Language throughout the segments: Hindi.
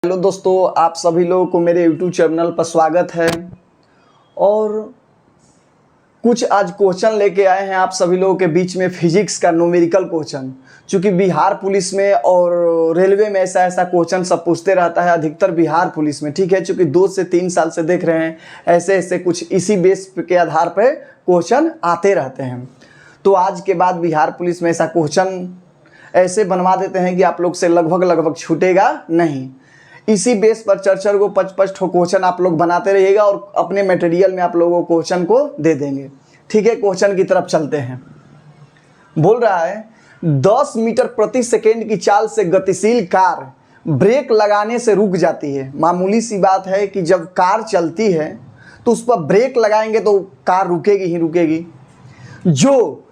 हेलो दोस्तों, आप सभी लोगों को मेरे यूट्यूब चैनल पर स्वागत है। और कुछ आज क्वेश्चन लेके आए हैं आप सभी लोगों के बीच में, फिजिक्स का न्यूमेरिकल क्वेश्चन। चूँकि बिहार पुलिस में और रेलवे में ऐसा क्वेश्चन सब पूछते रहता है, अधिकतर बिहार पुलिस में, ठीक है। चूँकि 2 से 3 साल से देख रहे हैं ऐसे कुछ इसी बेस के आधार पर क्वेश्चन आते रहते हैं। तो आज के बाद बिहार पुलिस में ऐसा क्वेश्चन ऐसे बनवा देते हैं कि आप लोग से लगभग छूटेगा नहीं। इसी बेस पर चर्चा को 55 ठो क्वेश्चन आप लोग बनाते रहिएगा और अपने मटेरियल में आप लोगों को क्वेश्चन को दे देंगे, ठीक है। क्वेश्चन की तरफ चलते हैं। बोल रहा है 10 मीटर प्रति सेकेंड की चाल से गतिशील कार ब्रेक लगाने से रुक जाती है। मामूली सी बात है कि जब कार चलती है तो उस पर ब्रेक लगाएंगे तो कार रुकेगी ही रुकेगी। जो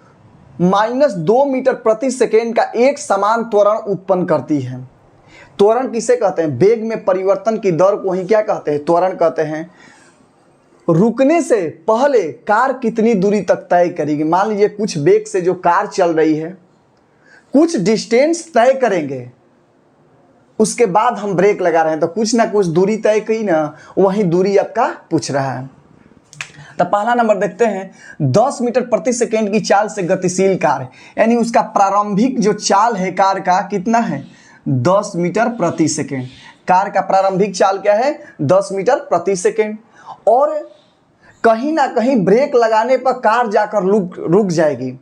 -2 मीटर प्रति सेकेंड का एक समान त्वरण उत्पन्न करती है। त्वरण किसे कहते हैं? वेग में परिवर्तन की दर को ही क्या कहते हैं? त्वरण कहते हैं। रुकने से पहले कार कितनी दूरी तक तय करेगी? मान लीजिए कुछ वेग से जो कार चल रही है, कुछ डिस्टेंस तय करेंगे, उसके बाद हम ब्रेक लगा रहे हैं तो कुछ ना कुछ दूरी तय की ना, वही दूरी आपका पूछ रहा है। तो पहला नंबर देखते हैं। 10 मीटर प्रति सेकेंड की चाल से गतिशील कार, यानी उसका प्रारंभिक जो चाल है कार का कितना है? 10 मीटर प्रति सेकेंड। कार का प्रारंभिक चाल क्या है? 10 मीटर प्रति सेकेंड। और कहीं ना कहीं ब्रेक लगाने पर कार जाकर रुक जाएगी।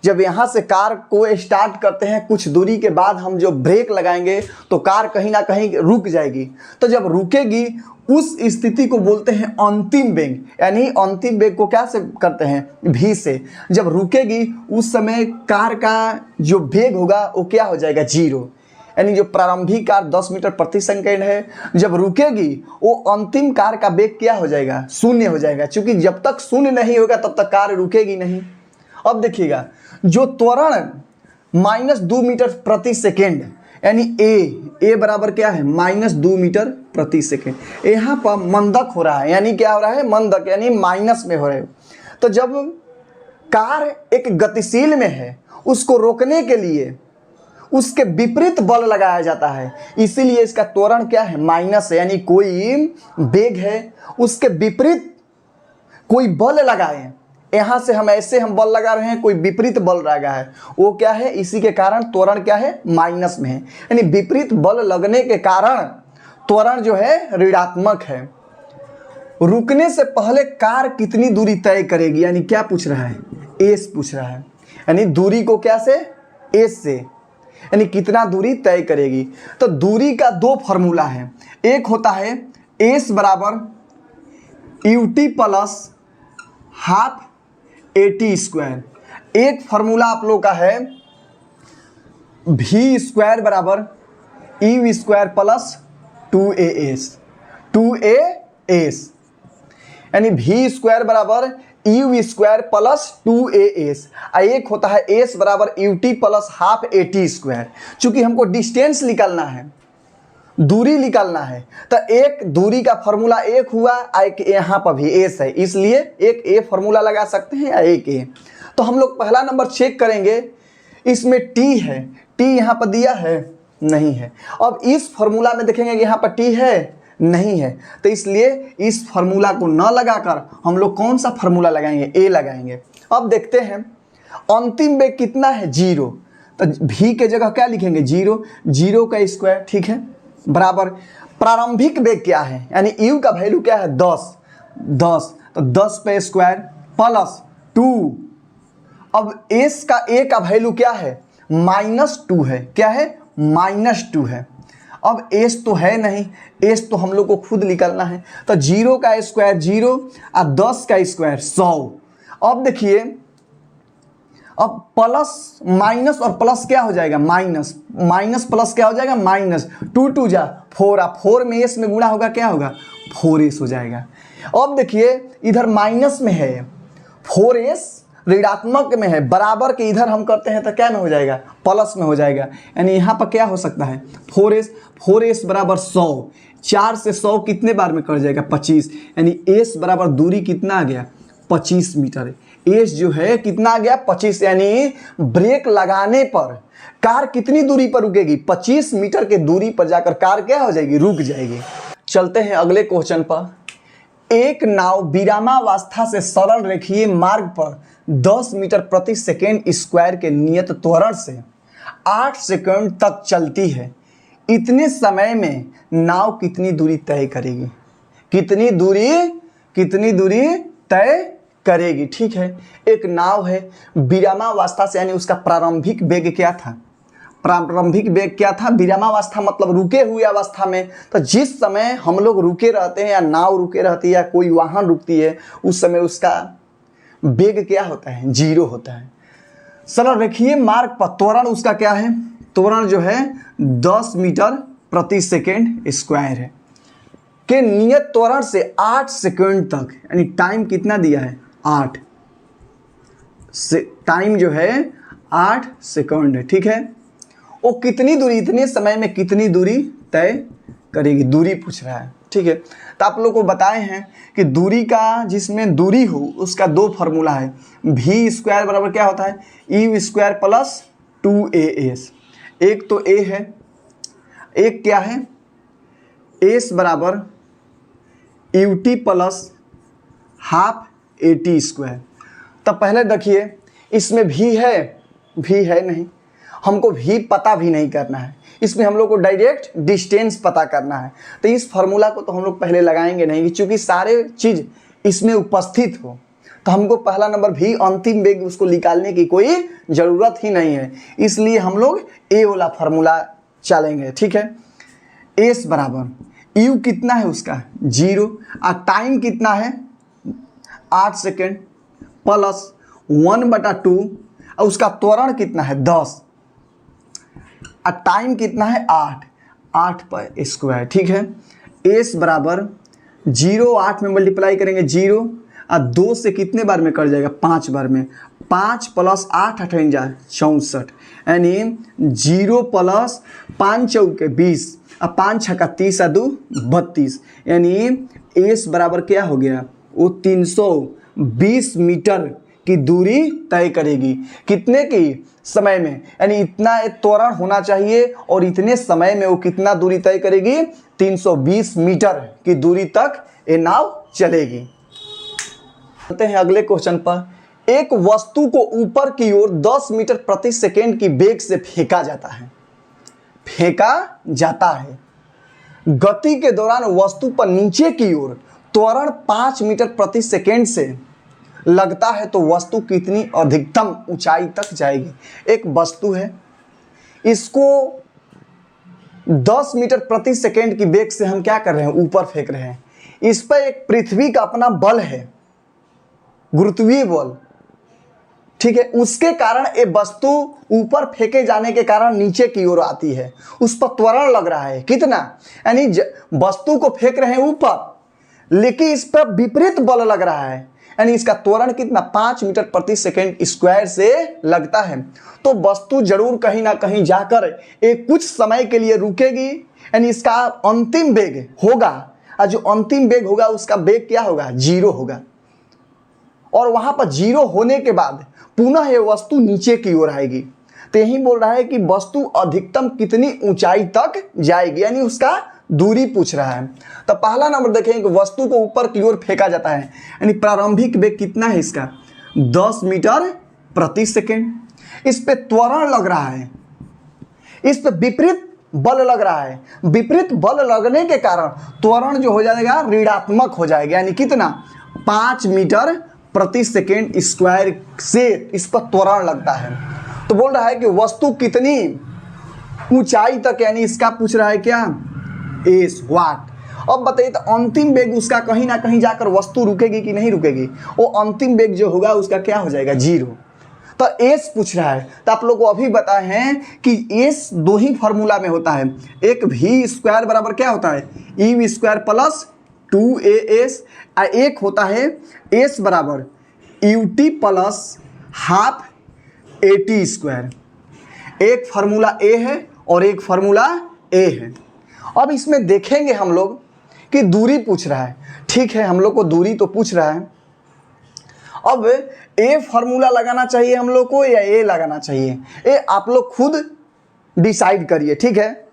जब यहाँ से कार को स्टार्ट करते हैं, कुछ दूरी के बाद हम जो ब्रेक लगाएंगे तो कार कहीं ना कहीं रुक जाएगी। तो जब रुकेगी उस स्थिति को बोलते हैं अंतिम वेग, यानी अंतिम वेग को क्या से करते हैं? v से। जब रुकेगी उस समय कार का जो वेग होगा वो क्या हो जाएगा? 0। यानी जो प्रारंभिक कार 10 मीटर प्रति सेकेंड है, जब रुकेगी वो अंतिम कार का वेग क्या हो जाएगा? 0 हो जाएगा। क्योंकि जब तक 0 नहीं होगा तब तक कार रुकेगी नहीं। अब देखिएगा, जो त्वरण -2 मीटर प्रति सेकेंड, यानी ए बराबर क्या है? -2 मीटर प्रति सेकेंड। यहाँ पर मंदक हो रहा है, यानी क्या हो रहा है? मंदक, यानी माइनस में हो रहा है। तो जब कार एक गतिशील में है, उसको रोकने के लिए उसके विपरीत बल लगाया जाता है, इसीलिए इसका त्वरण क्या है? माइनस है। यानी कोई वेग है, उसके विपरीत कोई बल लगाए, यहाँ से हम बल लगा रहे हैं, कोई विपरीत बल लगा है, वो क्या है? इसी के कारण त्वरण क्या है? माइनस में है। यानी विपरीत बल लगने के कारण त्वरण जो है ऋणात्मक है। रुकने से पहले कार कितनी दूरी तय करेगी? यानी क्या पूछ रहा है? एस पूछ रहा है। यानी दूरी को क्या से? एस से, यानी कितना दूरी तय करेगी। तो दूरी का 2 फॉर्मूला है। एक होता है एस बराबर ut plus half AT square. एक फार्मूला आप लोग का है v स्क्वायर बराबर u स्क्वायर प्लस 2as, यानी v स्क्वायर बराबर u स्क्वायर प्लस 2as। एक होता है s बराबर ut plus half AT square. चूंकि हमको डिस्टेंस निकालना है, दूरी निकालना है, तो एक दूरी का फॉर्मूला एक हुआ, एक यहाँ पर भी एस है, इसलिए एक ए फॉर्मूला लगा सकते हैं या एक ए। तो हम लोग पहला नंबर चेक करेंगे, इसमें टी है, टी यहाँ पर दिया है? नहीं है। अब इस फॉर्मूला में देखेंगे कि यहाँ पर टी है? नहीं है। तो इसलिए इस फॉर्मूला को न लगाकर हम लोग कौन सा फॉर्मूला लगाएंगे? ए लगाएंगे। अब देखते हैं अंतिम वेग कितना है? 0। तो भी के जगह क्या लिखेंगे? 0 का स्क्वायर, ठीक है, बराबर प्रारंभिक वेग क्या है? यानी u का वैल्यू क्या है? 10। तो 10 पे स्क्वायर प्लस 2। अब s का a का वैल्यू क्या है? -2 है। क्या है? -2 है। अब s तो है नहीं, s तो हम लोग को खुद निकालना है। तो 0 का स्क्वायर 0 और 10 का स्क्वायर 100। अब देखिए, अब प्लस माइनस और प्लस क्या हो जाएगा? माइनस प्लस क्या हो जाएगा? माइनस। 2 जा 4, 4 में एस में गुणा होगा, क्या होगा? 4s हो जाएगा। अब देखिए इधर माइनस में है, 4s ऋणात्मक में है, बराबर के इधर हम करते हैं तो क्या में हो जाएगा? प्लस में हो जाएगा। यानी यहाँ पर क्या हो सकता है? 4s बराबर 100। 4 से 100 कितने बार में कट जाएगा? 25। यानी s बराबर दूरी कितना आ गया? 25 मीटर। एस जो है कितना आ गया 25, यानी ब्रेक लगाने पर कार कितनी दूरी पर रुकेगी, 25 मीटर के दूरी पर जाकर कार क्या हो जाएगी, रुक जाएगी। चलते हैं अगले क्वेश्चन पर। एक नाव विरामावस्था से सरल रेखीय मार्ग पर 10 मीटर प्रति सेकेंड स्क्वायर के नियत त्वरण से 8 सेकंड तक चलती है। इतने समय में नाव कितनी दूरी तय करेगी, कितनी दूरी तय करेगी। ठीक है, एक नाव है विरामावस्था से, यानी उसका प्रारंभिक वेग क्या था, विरामावस्था मतलब रुके हुए अवस्था में। तो जिस समय हम लोग रुके रहते हैं या नाव रुके रहती है या कोई वाहन रुकती है, उस समय उसका वेग क्या होता है, 0 होता है। सरल रेखीय मार्ग पर त्वरण उसका क्या है, त्वरण जो है 10 मीटर प्रति सेकेंड स्क्वायर है के नियत त्वरण से 8 सेकंड तक, यानी टाइम कितना दिया है, 8 टाइम जो है 8 सेकंड है। ठीक है, वो कितनी दूरी, इतने समय में कितनी दूरी तय करेगी, दूरी पूछ रहा है। ठीक है, तो आप लोग को बताए हैं कि दूरी का, जिसमें दूरी हो उसका 2 फार्मूला है। v स्क्वायर बराबर क्या होता है, u स्क्वायर प्लस 2as। एक तो a है, एक क्या है, s बराबर ut plus half at square. तब पहले देखिए इसमें v है नहीं, हमको v पता भी नहीं करना है, इसमें हम लोग को डायरेक्ट डिस्टेंस पता करना है। तो इस फार्मूला को तो हम लोग पहले लगाएंगे नहीं, क्योंकि सारे चीज़ इसमें उपस्थित हो। तो हमको पहला नंबर भी अंतिम वेग उसको निकालने की कोई ज़रूरत ही नहीं है, इसलिए हम लोग ए वाला फार्मूला चलेंगे। ठीक है, एस बराबर यू कितना है उसका 0 और टाइम कितना है 8 सेकेंड प्लस 1/2 और उसका त्वरण कितना है 10 और टाइम कितना है 8 पर स्क्वायर। ठीक है, एस बराबर 0 8 में मल्टीप्लाई करेंगे 0 और 2 से कितने बार में कट जाएगा, 5 बार में। 5 प्लस 8 58 64, यानी 0 प्लस 5 चौके 20 और 5 छक्का 30 और 2 32, यानी एस बराबर क्या हो गया, वो 320 मीटर की दूरी तय करेगी। कितने की समय में, यानी इतना त्वरण होना चाहिए और इतने समय में वो कितना दूरी तय करेगी, 320 मीटर की दूरी तक ये नाव चलेगी। चलते हैं अगले क्वेश्चन पर। एक वस्तु को ऊपर की ओर 10 मीटर प्रति सेकेंड की वेग से फेंका जाता है। गति के दौरान वस्तु पर नीचे की ओर त्वरण 5 मीटर प्रति सेकेंड से लगता है, तो वस्तु कितनी अधिकतम ऊंचाई तक जाएगी। एक वस्तु है, इसको 10 मीटर प्रति सेकेंड की वेग से हम क्या कर रहे हैं, ऊपर फेंक रहे हैं। इस पर एक पृथ्वी का अपना बल है, गुरुत्वीय बल। ठीक है, उसके कारण ये वस्तु ऊपर फेंके जाने के कारण नीचे की ओर आती है, उस पर त्वरण लग रहा है कितना, यानी वस्तु को फेंक रहे हैं ऊपर, लेकिन इस पर विपरीत बल लग रहा है, यानी इसका त्वरण कितना 5 मीटर प्रति सेकेंड स्क्वायर से लगता है। तो वस्तु जरूर कहीं ना कहीं जाकर एक कुछ समय के लिए रुकेगी, यानी इसका अंतिम वेग होगा, और जो अंतिम वेग होगा उसका वेग क्या होगा, 0 होगा। और वहां पर 0 होने के बाद पुनः ये वस्तु नीचे की ओर आएगी। तो यही बोल रहा है कि वस्तु अधिकतम कितनी ऊंचाई तक जाएगी, यानी उसका दूरी पूछ रहा है। तो पहला नंबर देखें कि वस्तु को ऊपर की ओर फेंका जाता है, यानी प्रारंभिक वेग कितना है इसका 10 मीटर प्रति सेकेंड। इस पे त्वरण लग रहा है, इस पे विपरीत बल लग रहा है। विपरीत बल लगने के कारण त्वरण जो हो जाएगा ऋणात्मक हो जाएगा, यानी कितना 5 मीटर प्रति सेकेंड स्क्वायर से इस पर त्वरण लगता है। तो बोल रहा है कि वस्तु कितनी ऊंचाई तक, यानी इसका पूछ रहा है क्या, एस वाट। अब बताइए तो अंतिम वेग उसका कहीं ना कहीं जाकर वस्तु रुकेगी कि नहीं रुकेगी, वो अंतिम वेग जो होगा उसका क्या हो जाएगा 0। तो एस पूछ रहा है। तो आप लोग को अभी बताए हैं कि एस 2 ही फार्मूला में होता है, एक v स्क्वायर बराबर क्या होता है, यू स्क्वायर प्लस 2as, और एक होता है एस बराबर ut plus half at square. एक फार्मूला ए है और एक फार्मूला ए है। अब इसमें देखेंगे हम लोग कि दूरी पूछ रहा है। ठीक है, हम लोग को दूरी तो पूछ रहा है, अब ए फॉर्मूला लगाना चाहिए हम लोग को या ए लगाना चाहिए, ये आप लोग खुद डिसाइड करिए, ठीक है।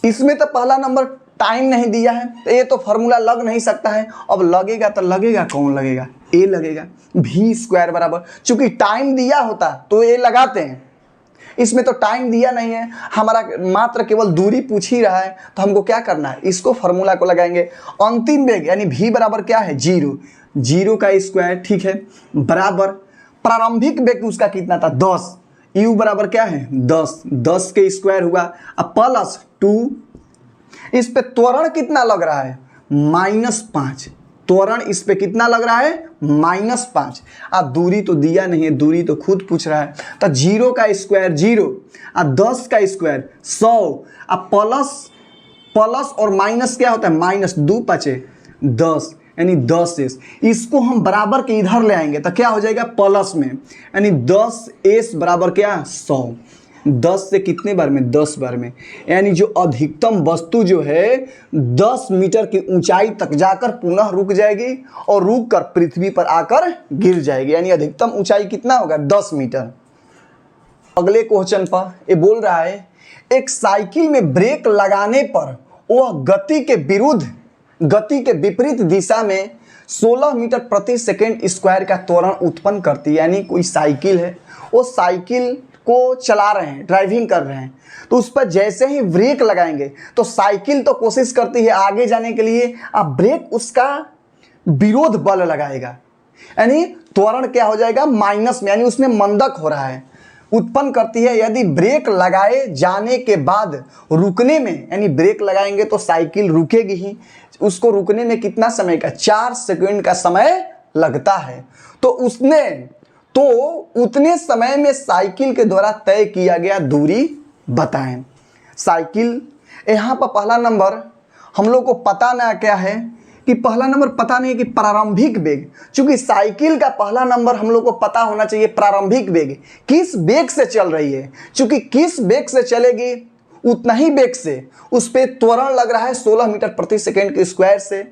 इसमें तो पहला नंबर टाइम नहीं दिया है तो ये तो फॉर्मूला लग नहीं सकता है। अब लगेगा तो लगेगा, कौन लगेगा, ए लगेगा। भी स्क्वायर बराबर, चूंकि टाइम दिया होता तो ये लगाते हैं, इसमें तो टाइम दिया नहीं है, हमारा मात्र केवल दूरी पूछ ही रहा है, तो हमको क्या करना है, इसको फॉर्मूला को लगाएंगे। अंतिम वेग यानी भी बराबर क्या है, 0, 0 का स्क्वायर, ठीक है, बराबर प्रारंभिक वेग उसका कितना था, 10, यू बराबर क्या है 10, 10 के स्क्वायर हुआ, अब प्लस 2, इस पे त्वरण कितना लग रहा है, -5, त्वरण इस पे कितना लग रहा है, -5। अब दूरी तो दिया नहीं है, दूरी तो खुद पूछ रहा है, तो 0 का स्क्वायर 0, अब 10 का स्क्वायर 100, अब प्लस और माइनस क्या होता है, -2 पचे 10, यानी 10s। इसको हम बराबर के इधर ले आएंगे तो क्या हो जाएगा, प्लस में, यानी 10s बराबर क्या, 100। 10 से कितने बार में, 10 बार में, यानी जो अधिकतम वस्तु जो है 10 मीटर की ऊंचाई तक जाकर पुनः रुक जाएगी और रुक कर पृथ्वी पर आकर गिर जाएगी, यानी अधिकतम ऊंचाई कितना होगा, 10 मीटर। अगले क्वेश्चन पर ये बोल रहा है, एक साइकिल में ब्रेक लगाने पर वह गति के विपरीत दिशा में 16 मीटर प्रति सेकेंड स्क्वायर का त्वरण उत्पन्न करती है। यानी कोई साइकिल है, वो साइकिल को चला रहे हैं, ड्राइविंग कर रहे हैं, तो उस पर जैसे ही ब्रेक लगाएंगे तो साइकिल तो कोशिश करती है आगे जाने के लिए, अब ब्रेक उसका विरोध बल लगाएगा, यानी त्वरण क्या हो जाएगा, माइनस में, यानी उसमें मंदक हो रहा है, उत्पन्न करती है। यदि ब्रेक लगाए जाने के बाद रुकने में, यानी ब्रेक लगाएंगे तो साइकिल रुकेगी ही, उसको रुकने में कितना समय का, 4 सेकंड का समय लगता है, तो उतने समय में साइकिल के द्वारा तय किया गया दूरी बताएं। साइकिल, यहाँ पर पहला नंबर हम लोग को पता ना क्या है, कि पहला नंबर पता नहीं कि प्रारंभिक वेग, चूंकि साइकिल का पहला नंबर हम लोग को पता होना चाहिए प्रारंभिक वेग, किस वेग से चल रही है, चूंकि किस वेग से चलेगी उतना ही वेग से उस पर त्वरण लग रहा है 16 मीटर प्रति सेकेंड के स्क्वायर से,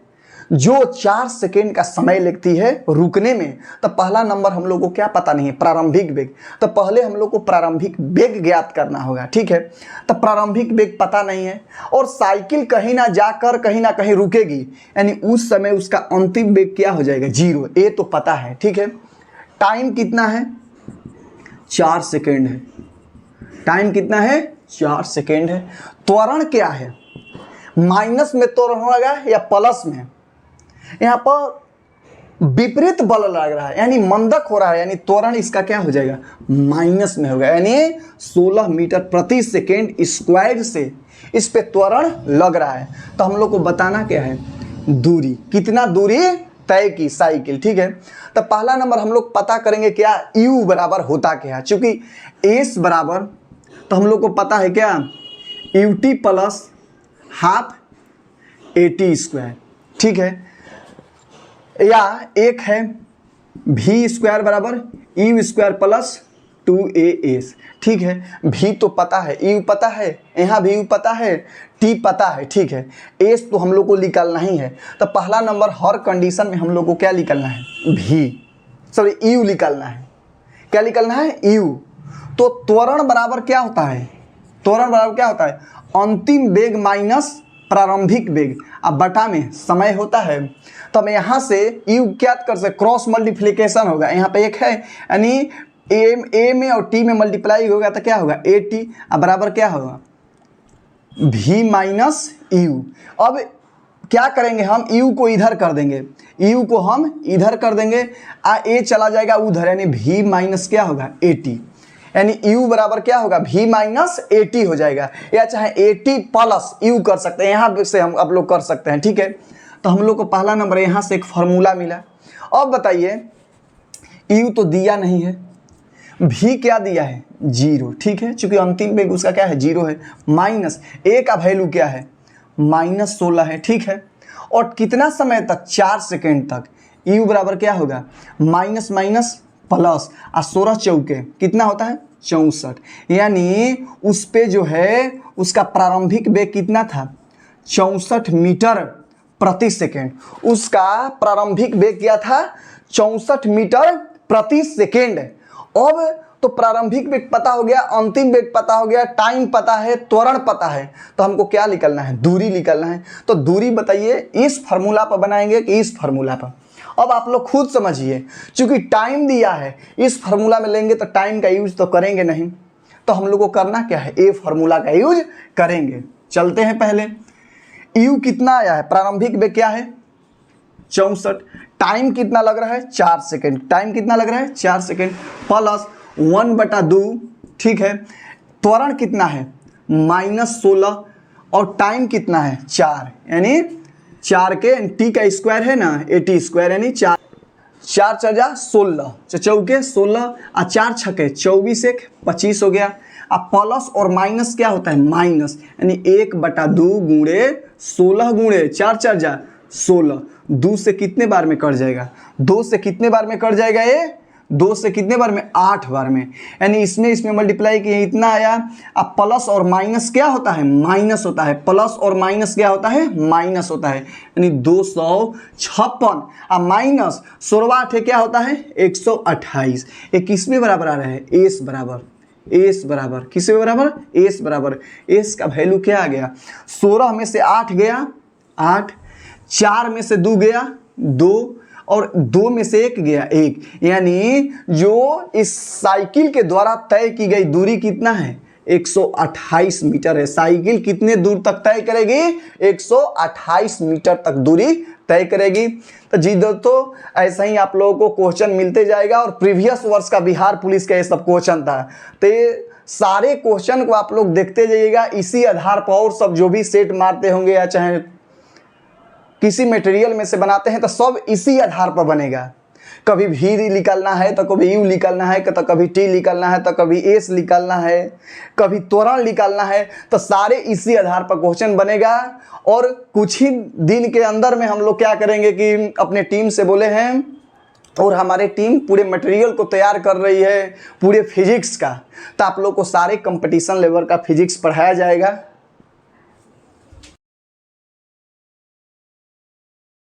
जो 4 सेकेंड का समय लगती है रुकने में। तो पहला नंबर हम लोग को क्या पता नहीं है, प्रारंभिक वेग, तो पहले हम लोग को प्रारंभिक वेग ज्ञात करना होगा, ठीक है। तो प्रारंभिक वेग पता नहीं है और साइकिल कहीं ना जाकर कहीं ना कहीं रुकेगी, यानी उस समय उसका अंतिम वेग क्या हो जाएगा, 0, ये तो पता है, ठीक है। टाइम कितना है, 4 सेकेंड है, टाइम कितना है, 4 सेकेंड है। त्वरण क्या है, माइनस में त्वरण होगा या प्लस में, यहाँ पर विपरीत बल लग रहा है, यानी मंदक हो रहा है, यानी त्वरण इसका क्या हो जाएगा, माइनस में होगा, यानी 16 मीटर प्रति सेकेंड स्क्वायर से इस पे त्वरण लग रहा है। तो हम लोग को बताना क्या है, दूरी, कितना दूरी तय की साइकिल, ठीक है। तो पहला नंबर हम लोग पता करेंगे क्या, u बराबर होता क्या है, चूंकि s बराबर, तो हम लोग को पता है क्या, ut plus half at square, ठीक है, या एक है भी स्क्वायर बराबर यू स्क्वायर प्लस 2as, ठीक है। भी तो पता है, यू पता है, यहाँ भी यू पता है, टी पता है, ठीक है। एस तो हम लोग को निकालना ही है, तो पहला नंबर हर कंडीशन में हम लोग को क्या निकालना है, यू निकालना है, क्या निकालना है, यू। तो त्वरण बराबर क्या होता है, त्वरण बराबर क्या होता है, अंतिम वेग माइनस प्रारंभिक वेग, अब बटा में समय होता है, तो हम यहाँ से यू क्या कर सकते, क्रॉस मल्टीप्लिकेशन होगा, यहाँ पे एक है, यानी ए में और टी में मल्टीप्लाई होगा तो क्या होगा, ए टी, अब बराबर क्या होगा, भी माइनस यू। अब क्या करेंगे हम, यू को इधर कर देंगे, यू को हम इधर कर देंगे, ए चला जाएगा उधर, यानी भी माइनस क्या होगा, ए टी, यानी u बराबर क्या होगा, v माइनस at हो जाएगा, या चाहे at प्लस u कर सकते हैं, यहाँ से हम आप लोग कर सकते हैं, ठीक है। तो हम लोग को पहला नंबर यहाँ से एक फार्मूला मिला। अब बताइए, u तो दिया नहीं है, v क्या दिया है, 0, ठीक है, चूंकि अंतिम वेग उसका क्या है, 0 है, माइनस a का वैल्यू क्या है, -16 है, ठीक है। और कितना समय तक, 4 सेकेंड तक, u बराबर क्या होगा, माइनस माइनस प्लस, 16 चौके कितना होता है, 64, यानी उस पे जो है उसका प्रारंभिक वेग कितना था, 64 मीटर प्रति सेकेंड। उसका प्रारंभिक वेग क्या था? 64 मीटर प्रति सेकेंड। अब तो प्रारंभिक वेग पता हो गया, अंतिम वेग पता हो गया, टाइम पता है, त्वरण पता है, तो हमको क्या निकलना है? दूरी निकलना है। तो दूरी बताइए इस फार्मूला पर बनाएंगे कि इस फार्मूला पर? अब आप लोग खुद समझिए, क्योंकि टाइम दिया है, इस फार्मूला में लेंगे तो टाइम का यूज तो करेंगे नहीं, तो हम लोग को करना क्या है? ए फार्मूला का यूज करेंगे। चलते हैं पहले। यू कितना आया है? प्रारंभिक वेग क्या है? 64। टाइम कितना लग रहा है? 4 सेकेंड। टाइम कितना लग रहा है? 4 सेकेंड प्लस 1/2, ठीक है। त्वरण कितना है? -16 और टाइम कितना है? 4, यानी 4 के टी का स्क्वायर है ना, 80 स्क्वायर, यानी 4 4 16, चौके 16 और 4 छके 24, 1 25 हो गया। अब प्लस और माइनस क्या होता है? माइनस, यानी 1/2 गुणे 16 गुणे 4 4 16। 2 से कितने बार में कट जाएगा? 2 से कितने बार में कट जाएगा? ये 2 से कितने बार में? 8 बार में, यानी इसमें मल्टीप्लाई किए इतना आया। अब प्लस और माइनस क्या होता है? माइनस होता है। प्लस और माइनस क्या होता है? माइनस होता है, यानी 256। अब माइनस 16 क्या होता है? 128। ये किसमें बराबर आ रहा है? एस बराबर, एस बराबर किसके बराबर? एस बराबर। एस का वैल्यू क्या आ गया? 16 में से 8 गया 8, 4 में से 2 गया 2, और 2 में से 1 गया 1, यानी जो इस साइकिल के द्वारा तय की गई दूरी कितना है? 128 मीटर है। साइकिल कितने दूर तक तय करेगी? 128 मीटर तक दूरी तय करेगी। तो जी दोस्तों, ऐसा ही आप लोगों को क्वेश्चन मिलते जाएगा, और प्रीवियस वर्ष का बिहार पुलिस का ये सब क्वेश्चन था, तो ये सारे क्वेश्चन को आप लोग देखते जाइएगा। इसी आधार पर और सब जो भी सेट मारते होंगे या चाहे किसी मटेरियल में से बनाते हैं, तो सब इसी आधार पर बनेगा। कभी भी निकालना है तो कभी यू निकालना है, तो कभी टी निकालना है, तो कभी एस निकालना है, कभी त्वरण निकालना है, तो सारे इसी आधार पर क्वेश्चन बनेगा। और कुछ ही दिन के अंदर में हम लोग क्या करेंगे कि अपने टीम से बोले हैं, और हमारे टीम पूरे मटेरियल को तैयार कर रही है पूरे फिजिक्स का, तो आप लोग को सारे कंपटीशन लेवल का फिजिक्स पढ़ाया जाएगा।